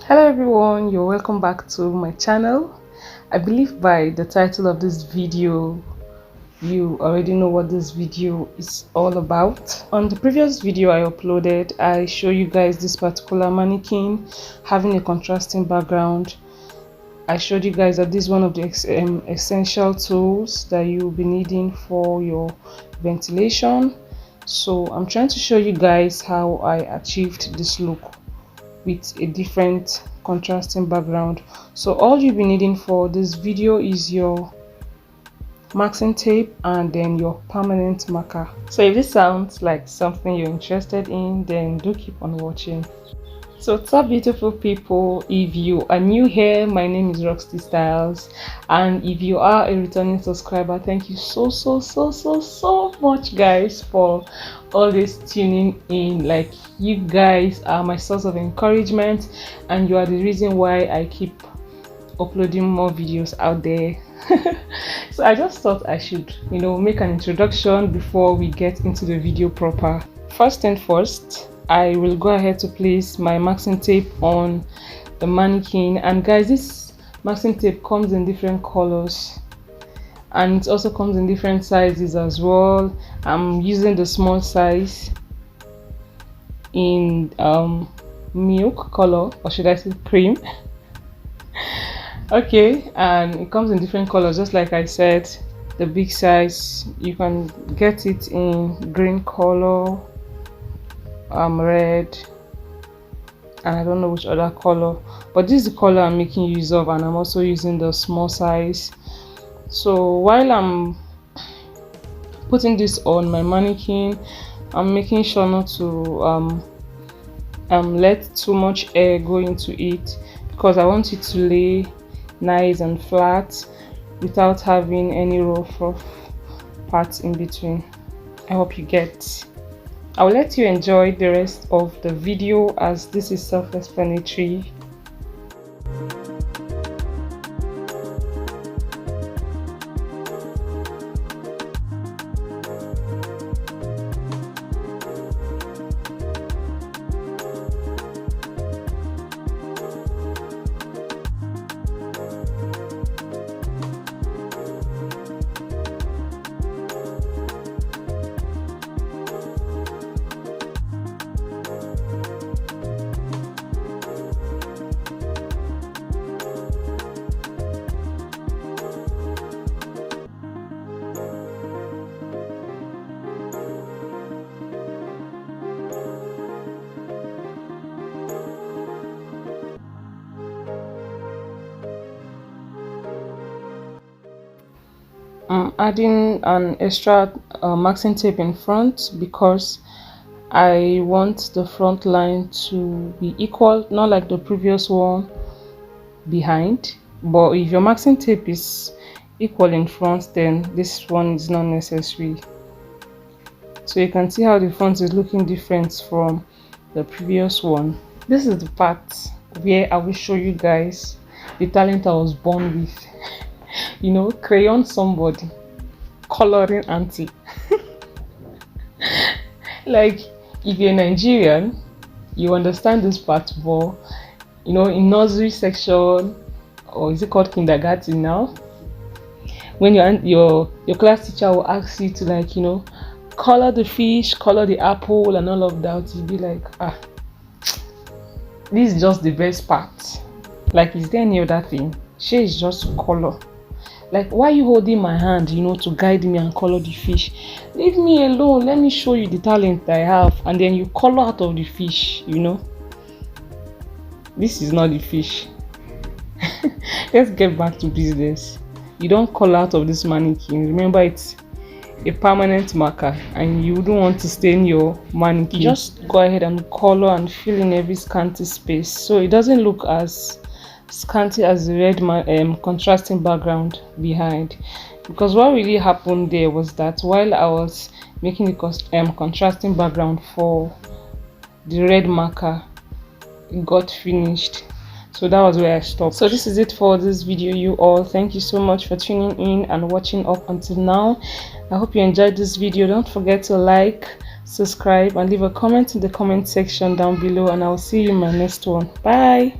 Hello everyone, you're welcome back to my channel. I believe by the title of this video you already know what this video is all about. On the previous video I uploaded, I show you guys this particular mannequin having a contrasting background. I showed you guys that this is one of the essential tools that you'll be needing for your ventilation. So I'm trying to show you guys how I achieved this look with a different contrasting background. So all you'll be needing for this video is your masking tape and then your permanent marker. So if this sounds like something you're interested in, then do keep on watching. So what's up, beautiful people? If you are new here, my name is Rox-T Styles, and if you are a returning subscriber, thank you so much guys for always tuning in. Like, you guys are my source of encouragement and you are the reason why I keep uploading more videos out there. So I just thought I should, make an introduction before we get into the video proper. First and first, I will go ahead to place my masking tape on the mannequin. And guys, this masking tape comes in different colors and it also comes in different sizes as well. I'm using the small size in milk color, or should I say cream. Okay, and it comes in different colors, just like I said. The big size, you can get it in green color, red, and I don't know which other color, but this is the color I'm making use of, and I'm also using the small size. So while I'm putting this on my mannequin, I'm making sure not to let too much air go into it, because I want it to lay nice and flat without having any rough parts in between. I hope you get. I will let you enjoy the rest of the video, as this is self-explanatory. I'm adding an extra masking tape in front because I want the front line to be equal, not like the previous one behind. But if your masking tape is equal in front, then this one is not necessary. So you can see how the front is looking different from the previous one. This is the part where I will show you guys the talent I was born with. Crayon somebody, coloring auntie. Like, if you're Nigerian, you understand this part more. In nursery section, or is it called kindergarten now, when your class teacher will ask you to color the fish, color the apple and all of that, you'll be like, this is just the best part. Like, is there any other thing? She is just color. Like, why are you holding my hand, to guide me and color the fish? Leave me alone. Let me show you the talent I have. And then you color out of the fish, This is not the fish. Let's get back to business. You don't color out of this mannequin. Remember, it's a permanent marker and you don't want to stain your mannequin. You just go ahead and color and fill in every scanty space, so it doesn't look as scanty as the red contrasting background behind. Because what really happened there was that while I was making the contrasting background for the red marker, it got finished, so that was where I stopped. So this is it for this video, you all. Thank you so much for tuning in and watching up until now. I hope you enjoyed this video. Don't forget to like, subscribe and leave a comment in the comment section down below, and I'll see you in my next one. Bye.